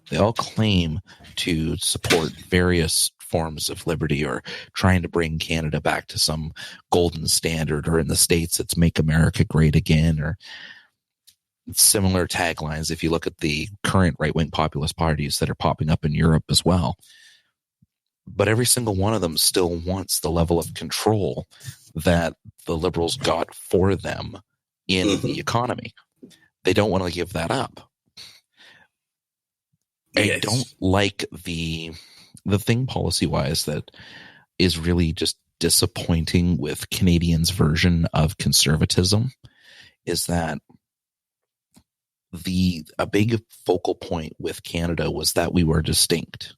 They all claim to support various forms of liberty or trying to bring Canada back to some golden standard, or in the States, it's make America great again, or similar taglines if you look at the current right-wing populist parties that are popping up in Europe as well. But every single one of them still wants the level of control that the Liberals got for them in the economy. They don't want to give that up. Yes. I don't like the thing policy-wise that is really just disappointing with Canadians' version of conservatism is that a big focal point with Canada was that we were distinct.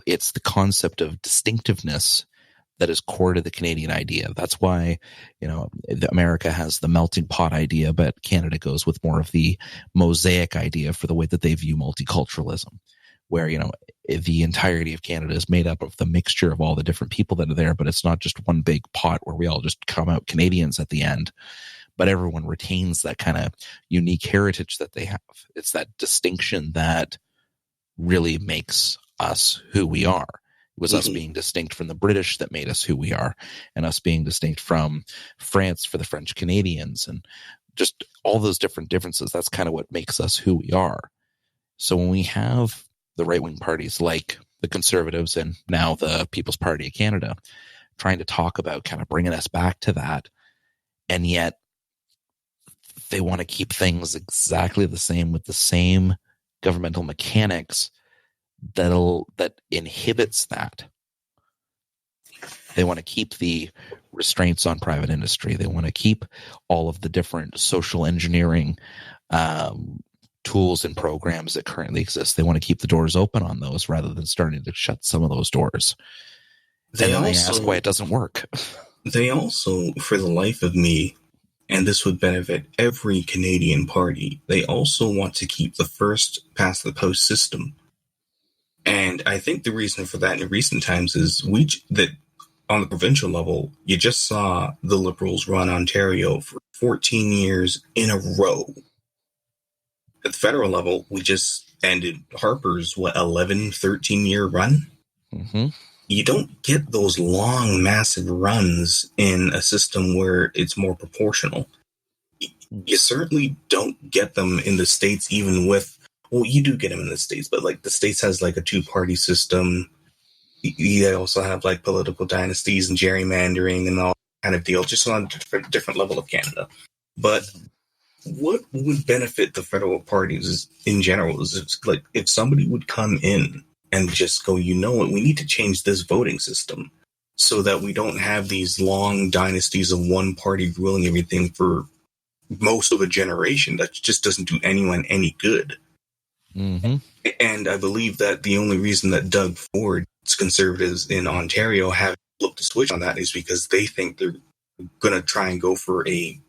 It's the concept of distinctiveness that is core to the Canadian idea. That's why, America has the melting pot idea, but Canada goes with more of the mosaic idea for the way that they view multiculturalism, where, the entirety of Canada is made up of the mixture of all the different people that are there, but it's not just one big pot where we all just come out Canadians at the end, but everyone retains that kind of unique heritage that they have. It's that distinction that really makes us who we are. It was us being distinct from the British that made us who we are, and us being distinct from France for the French Canadians, and just all those differences. That's kind of what makes us who we are. So when we have the right-wing parties like the Conservatives and now the People's Party of Canada trying to talk about kind of bringing us back to that, and yet they want to keep things exactly the same with the same governmental mechanics that inhibits that. They want to keep the restraints on private industry. They want to keep all of the different social engineering tools and programs that currently exist. They want to keep the doors open on those rather than starting to shut some of those doors. They ask why it doesn't work. They also, for the life of me, and this would benefit every Canadian party, they also want to keep the first past the post system. And I think the reason for that in recent times is that on the provincial level, you just saw the Liberals run Ontario for 14 years in a row. At the federal level, we just ended Harper's, 11, 13-year run? Mm-hmm. You don't get those long, massive runs in a system where it's more proportional. You certainly don't get them in the States, even with, well, you do get them in the States, but like the States has like a two-party system. You also have like political dynasties and gerrymandering and all kind of deal, just on a different level of Canada. But what would benefit the federal parties in general is like if somebody would come in and just go, you know what, we need to change this voting system so that we don't have these long dynasties of one party ruling everything for most of a generation. That just doesn't do anyone any good. Mm-hmm. And I believe that the only reason that Doug Ford's Conservatives in Ontario have looked to switch on that is because they think they're going to try and go for a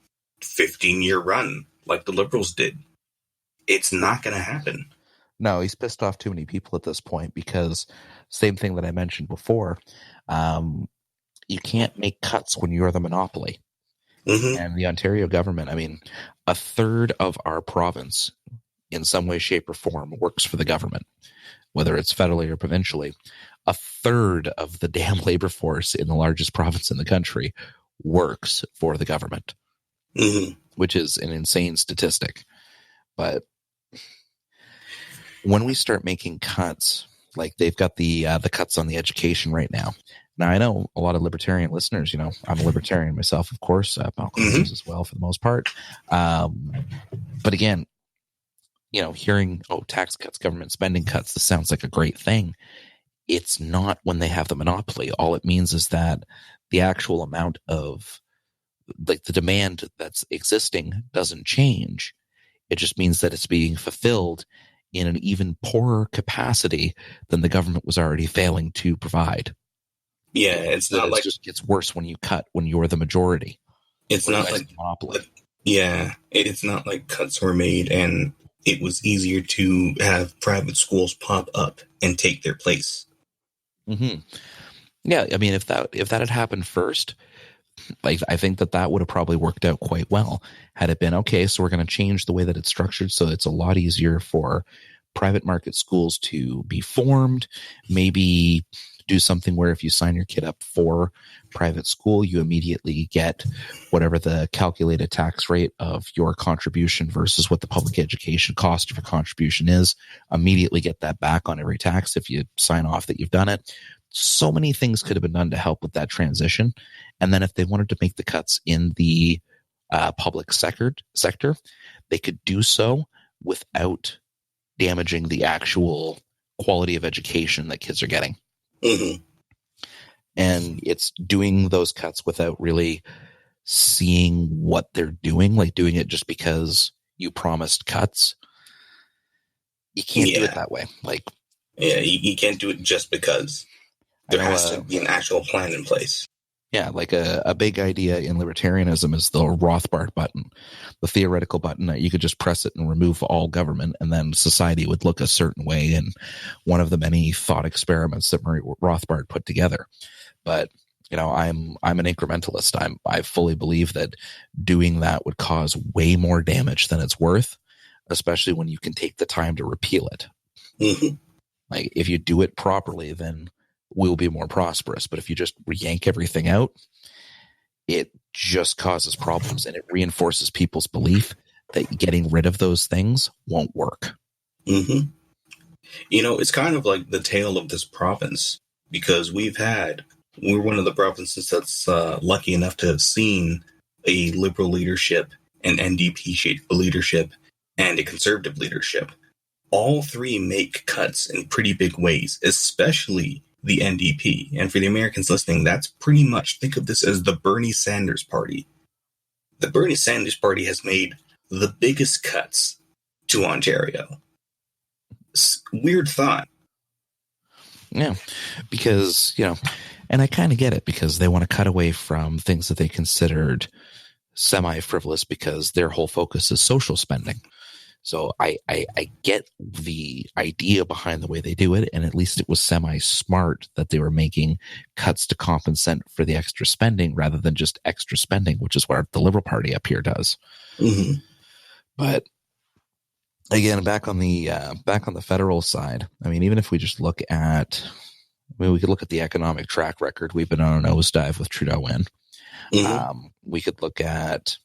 15-year run like the Liberals did. It's not going to happen. No, he's pissed off too many people at this point because same thing that I mentioned before. You can't make cuts when you're the monopoly. Mm-hmm. And the Ontario government, I mean, a third of our province in some way, shape, or form works for the government, whether it's federally or provincially. A third of the damn labor force in the largest province in the country works for the government, mm-hmm. which is an insane statistic. But when we start making cuts, like they've got the cuts on the education right now. Now, I know a lot of libertarian listeners, you know, I'm a libertarian myself, of course, Malcom mm-hmm. is as well for the most part. But again, you know, hearing, tax cuts, government spending cuts, this sounds like a great thing. It's not when they have the monopoly. All it means is that the actual amount of, like, the demand that's existing doesn't change. It just means that it's being fulfilled in an even poorer capacity than the government was already failing to provide. Yeah, it's not like... It just gets worse when you cut, when you're the majority. It's not like... monopoly. Yeah, it's not like cuts were made and it was easier to have private schools pop up and take their place. Mm-hmm. Yeah, I mean, if that had happened first, like, I think that would have probably worked out quite well. Had it been, okay, so we're going to change the way that it's structured so it's a lot easier for private market schools to be formed, maybe do something where if you sign your kid up for private school, you immediately get whatever the calculated tax rate of your contribution versus what the public education cost of your contribution is, immediately get that back on every tax if you sign off that you've done it. So many things could have been done to help with that transition. And then if they wanted to make the cuts in the public sector, they could do so without damaging the actual quality of education that kids are getting. Mm-hmm. And it's doing those cuts without really seeing what they're doing, like doing it just because you promised cuts. You can't do it that way. Like, yeah, you can't do it just because. There has to be an actual plan in place. Yeah, like a big idea in libertarianism is the Rothbard button, the theoretical button that you could just press it and remove all government, and then society would look a certain way in one of the many thought experiments that Murray Rothbard put together. But, you know, I'm an incrementalist. I fully believe that doing that would cause way more damage than it's worth, especially when you can take the time to repeal it. Mm-hmm. Like, if you do it properly, then we'll be more prosperous. But if you just yank everything out, it just causes problems, and it reinforces people's belief that getting rid of those things won't work. Mm-hmm. You know, it's kind of like the tale of this province, because we're one of the provinces that's lucky enough to have seen a liberal leadership an NDP shaped leadership, and a conservative leadership. All three make cuts in pretty big ways, especially the NDP. And for the Americans listening, that's pretty much, think of this as the Bernie Sanders party. The Bernie Sanders party has made the biggest cuts to Ontario. Weird thought. Yeah, because, and I kind of get it, because they want to cut away from things that they considered semi-frivolous because their whole focus is social spending. So I get the idea behind the way they do it, and at least it was semi-smart that they were making cuts to compensate for the extra spending rather than just extra spending, which is what the Liberal Party up here does. Mm-hmm. But again, back on the federal side, I mean, even if we just look at, we could look at the economic track record. We've been on a nosedive with Trudeau in. Mm-hmm. We could look at,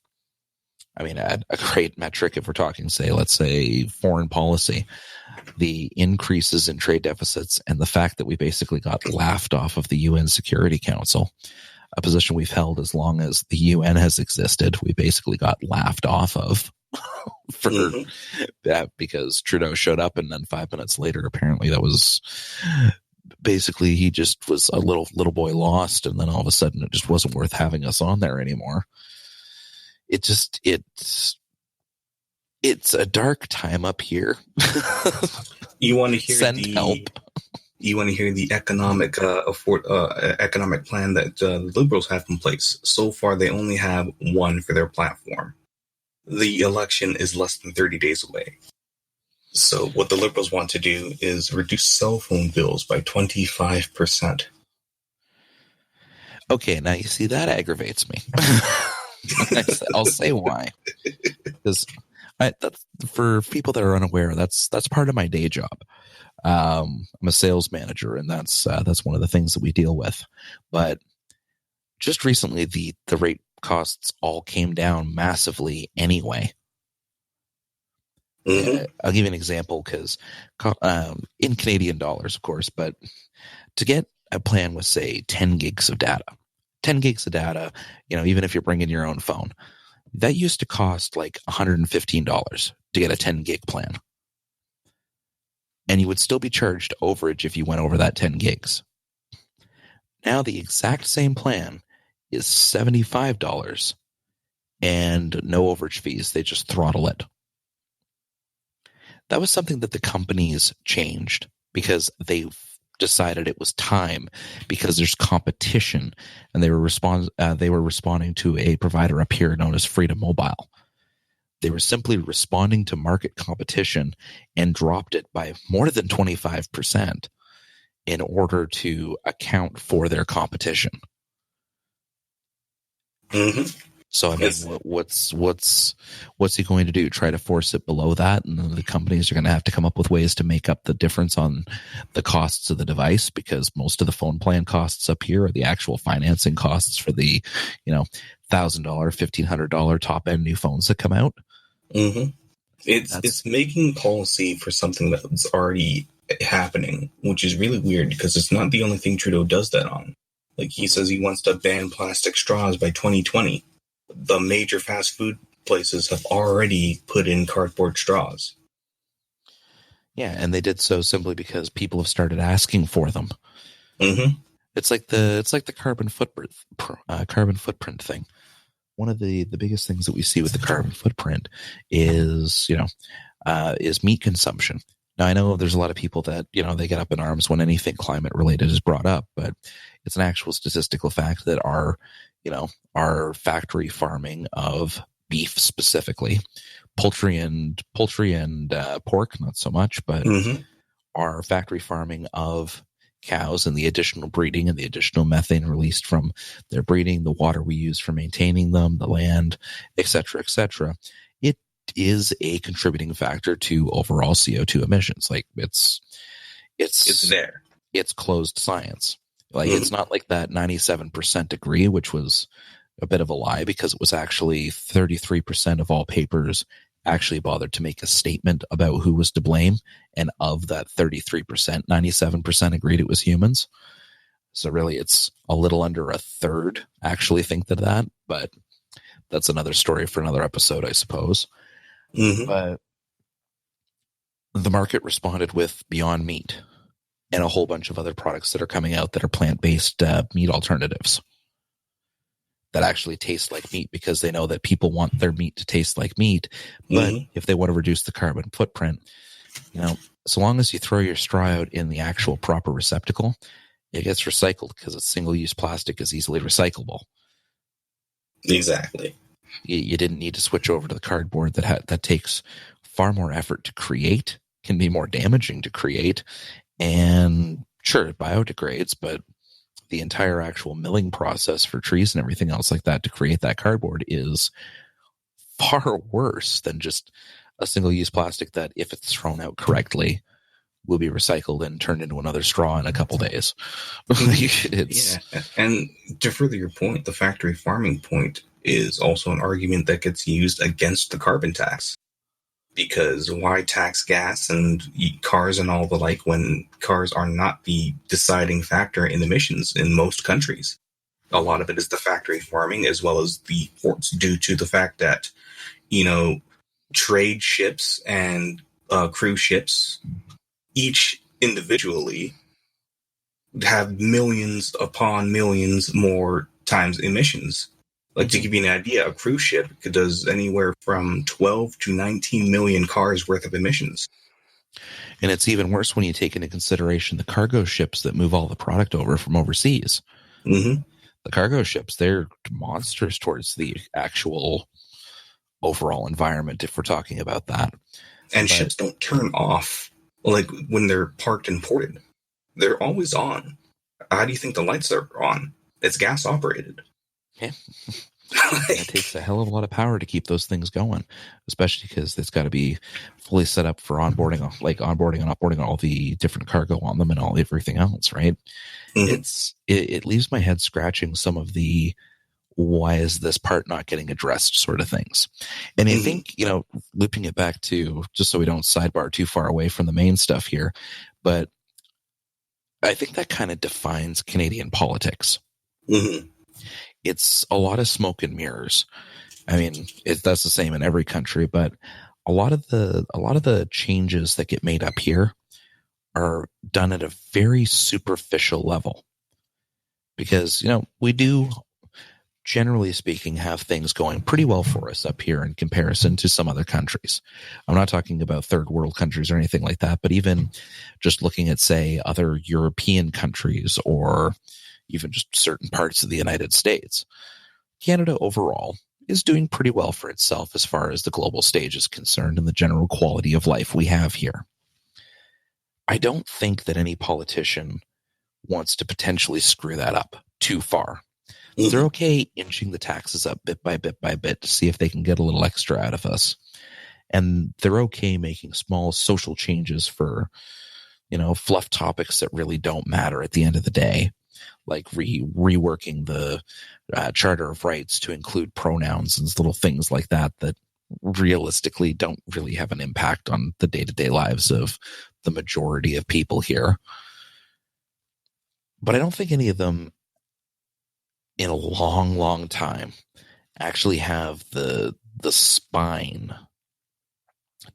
a great metric if we're talking, let's say foreign policy, the increases in trade deficits and the fact that we basically got laughed off of the UN Security Council, a position we've held as long as the UN has existed. We basically got laughed off of for that because Trudeau showed up, and then 5 minutes later, apparently that was basically, he just was a little boy lost, and then all of a sudden it just wasn't worth having us on there anymore. It's a dark time up here. You want to hear Send help. You want to hear the economic plan that the Liberals have in place. So far, they only have one for their platform. The election is less than 30 days away. So what the Liberals want to do is reduce cell phone bills by 25%. Okay, now you see, that aggravates me. I'll say why. Because that's, for people that are unaware, that's part of my day job. I'm a sales manager, and that's one of the things that we deal with. But just recently, the rate costs all came down massively anyway. Mm-hmm. I'll give you an example, because in Canadian dollars, of course, but to get a plan with, say, 10 gigs of data, even if you're bringing your own phone, that used to cost like $115 to get a 10 gig plan. And you would still be charged overage if you went over that 10 gigs. Now the exact same plan is $75 and no overage fees. They just throttle it. That was something that the companies changed because they decided it was time, because there's competition, and they were responding to a provider up here known as Freedom Mobile. They were simply responding to market competition and dropped it by more than 25% in order to account for their competition. Mm-hmm. So I mean, what's he going to do? Try to force it below that, and then the companies are going to have to come up with ways to make up the difference on the costs of the device, because most of the phone plan costs up here are the actual financing costs for the, $1,000, $1,500 top end new phones that come out. Mm-hmm. It's making policy for something that's already happening, which is really weird because it's not the only thing Trudeau does that on. Like, he says he wants to ban plastic straws by 2020. The major fast food places have already put in cardboard straws. Yeah, and they did so simply because people have started asking for them. Mm-hmm. It's like the carbon footprint thing. One of the biggest things that we see with the carbon footprint is meat consumption. Now, I know there's a lot of people that, they get up in arms when anything climate related is brought up, but it's an actual statistical fact that our factory farming of beef specifically, poultry and pork, not so much, but our factory farming of cows and the additional breeding and the additional methane released from their breeding, the water we use for maintaining them, the land, et cetera, it is a contributing factor to overall CO2 emissions. Like, it's there. It's closed science. Like, it's not like that 97% agree, which was a bit of a lie, because it was actually 33% of all papers actually bothered to make a statement about who was to blame. And of that 33%, 97% agreed it was humans. So really, it's a little under a third actually think that. But that's another story for another episode, I suppose. Mm-hmm. But the market responded with Beyond Meat and a whole bunch of other products that are coming out that are plant-based meat alternatives that actually taste like meat, because they know that people want their meat to taste like meat. But if they want to reduce the carbon footprint, so long as you throw your straw out in the actual proper receptacle, it gets recycled, because it's single-use plastic is easily recyclable. Exactly. You didn't need to switch over to the cardboard that takes far more effort to create, can be more damaging to create, and sure, it biodegrades, but the entire actual milling process for trees and everything else like that to create that cardboard is far worse than just a single-use plastic that, if it's thrown out correctly, will be recycled and turned into another straw in a couple days. Yeah, and to further your point, the factory farming point is also an argument that gets used against the carbon tax. Because why tax gas and cars and all the like when cars are not the deciding factor in emissions in most countries? A lot of it is the factory farming as well as the ports, due to the fact that, trade ships and cruise ships, each individually, have millions upon millions more times emissions. Like, to give you an idea, a cruise ship does anywhere from 12 to 19 million cars worth of emissions. And it's even worse when you take into consideration the cargo ships that move all the product over from overseas. Mm-hmm. The cargo ships, they're monsters towards the actual overall environment, if we're talking about that. And ships don't turn off like when they're parked and ported. They're always on. How do you think the lights are on? It's gas operated. Yeah. It takes a hell of a lot of power to keep those things going, especially because it's got to be fully set up for onboarding and offboarding all the different cargo on them and everything else, right? Mm-hmm. It leaves my head scratching some of the why is this part not getting addressed sort of things. And I think, looping it back to, just so we don't sidebar too far away from the main stuff here, but I think that kind of defines Canadian politics. Mm-hmm. It's a lot of smoke and mirrors. I mean, that's the same in every country, but a lot of the changes that get made up here are done at a very superficial level, because we do, generally speaking, have things going pretty well for us up here in comparison to some other countries. I'm not talking about third world countries or anything like that, but even just looking at, say, other European countries or even just certain parts of the United States, Canada overall is doing pretty well for itself as far as the global stage is concerned and the general quality of life we have here. I don't think that any politician wants to potentially screw that up too far. Mm-hmm. They're okay inching the taxes up bit by bit by bit to see if they can get a little extra out of us. And they're okay making small social changes for, fluff topics that really don't matter at the end of the day. Like reworking the Charter of Rights to include pronouns and little things like that realistically don't really have an impact on the day-to-day lives of the majority of people here. But I don't think any of them in a long, long time actually have the spine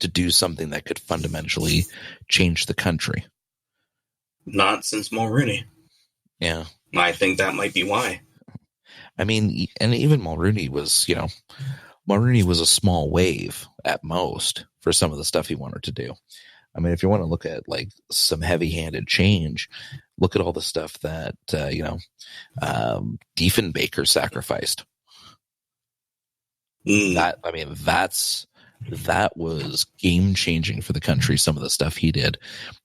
to do something that could fundamentally change the country. Not since Mulroney. Yeah. I think that might be why. I mean, and even Mulroney was a small wave at most for some of the stuff he wanted to do. I mean, if you want to look at like some heavy-handed change, look at all the stuff that Diefenbaker sacrificed. That was game-changing for the country. Some of the stuff he did,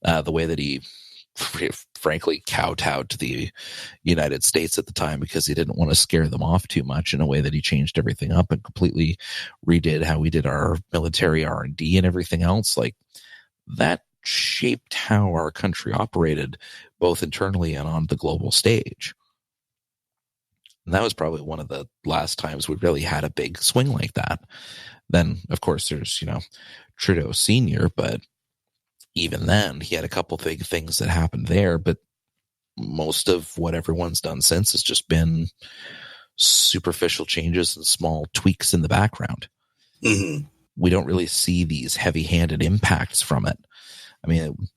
the way that he frankly kowtowed to the United States at the time because he didn't want to scare them off too much, in a way that he changed everything up and completely redid how we did our military R&D and everything else. Like, that shaped how our country operated both internally and on the global stage. And that was probably one of the last times we really had a big swing like that. Then, of course, there's, Trudeau Sr., but even then, he had a couple big things that happened there, but most of what everyone's done since has just been superficial changes and small tweaks in the background. Mm-hmm. We don't really see these heavy-handed impacts from it. I mean,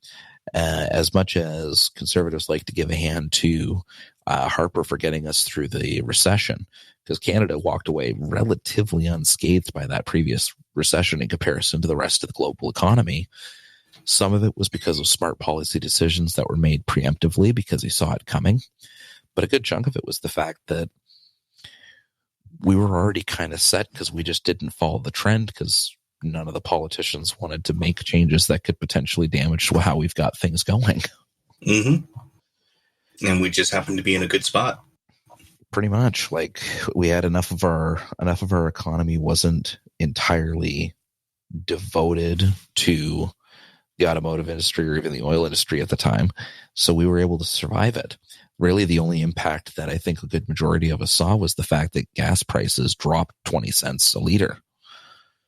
as much as conservatives like to give a hand to Harper for getting us through the recession, because Canada walked away relatively unscathed by that previous recession in comparison to the rest of the global economy. Some of it was because of smart policy decisions that were made preemptively because he saw it coming. But a good chunk of it was the fact that we were already kind of set because we just didn't follow the trend because none of the politicians wanted to make changes that could potentially damage how we've got things going. Mm-hmm. And we just happened to be in a good spot. Pretty much. Like, we had enough of our economy wasn't entirely devoted to the automotive industry or even the oil industry at the time. So we were able to survive it. Really, the only impact that I think a good majority of us saw was the fact that gas prices dropped 20 cents a liter.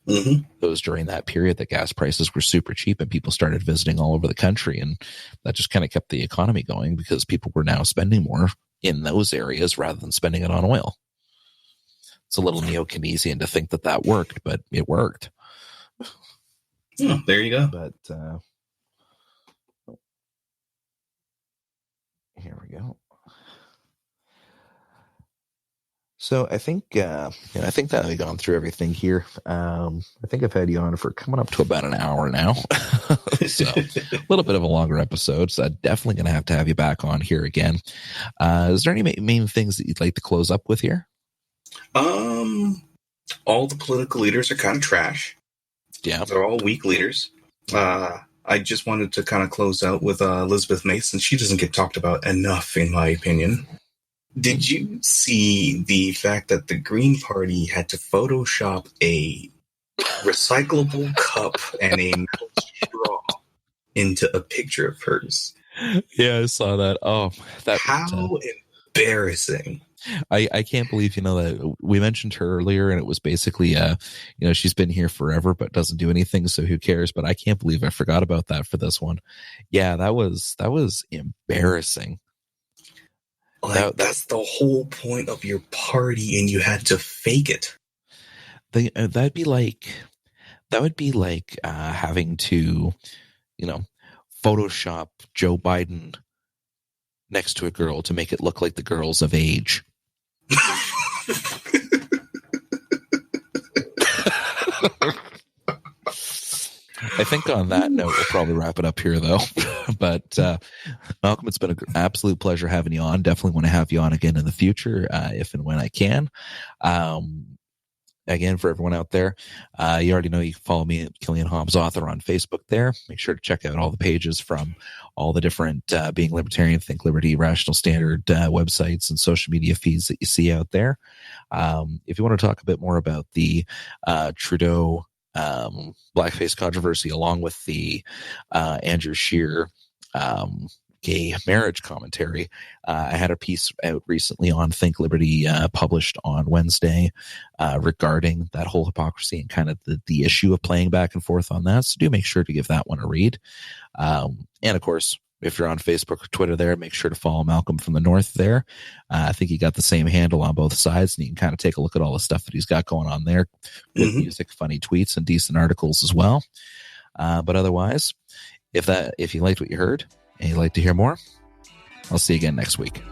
Mm-hmm. It was during that period that gas prices were super cheap and people started visiting all over the country. And that just kind of kept the economy going because people were now spending more in those areas rather than spending it on oil. It's a little neo-Keynesian to think that worked, but it worked. Oh, there you go. But here we go. So I think that we've gone through everything here. I think I've had you on for coming up to about an hour now. So a little bit of a longer episode. So I'm definitely going to have you back on here again. Is there any main things that you'd like to close up with here? All the political leaders are kind of trash. Yeah. They're all weak leaders. I just wanted to kind of close out with Elizabeth Mason. She doesn't get talked about enough, in my opinion. Did you see the fact that the Green Party had to Photoshop a recyclable cup and a metal straw into a picture of hers? Yeah, I saw that. Oh, how embarrassing. I can't believe, that we mentioned her earlier and it was basically, she's been here forever, but doesn't do anything. So who cares? But I can't believe I forgot about that for this one. Yeah, that was embarrassing. Like, that's the whole point of your party and you had to fake it. That would be like having to, Photoshop Joe Biden next to a girl to make it look like the girl's of age. I think on that note, we'll probably wrap it up here, though. But Malcolm, it's been an absolute pleasure having you on. Definitely want to have you on again in the future, if and when I can. Again, for everyone out there, you already know you can follow me at Killian Hobbs Author on Facebook there. Make sure to check out all the pages from all the different Being Libertarian, Think Liberty, Rational Standard websites and social media feeds that you see out there. If you want to talk a bit more about the Trudeau blackface controversy, along with the Andrew Scheer gay marriage commentary, I had a piece out recently on Think Liberty, published on Wednesday, regarding that whole hypocrisy and kind of the issue of playing back and forth on that. So do make sure to give that one a read. And of course, if you're on Facebook or Twitter there, make sure to follow Malcolm from the North there. I think he got the same handle on both sides, and you can kind of take a look at all the stuff that he's got going on there with music, funny tweets, and decent articles as well. But otherwise, if you liked what you heard and you'd like to hear more, I'll see you again next week.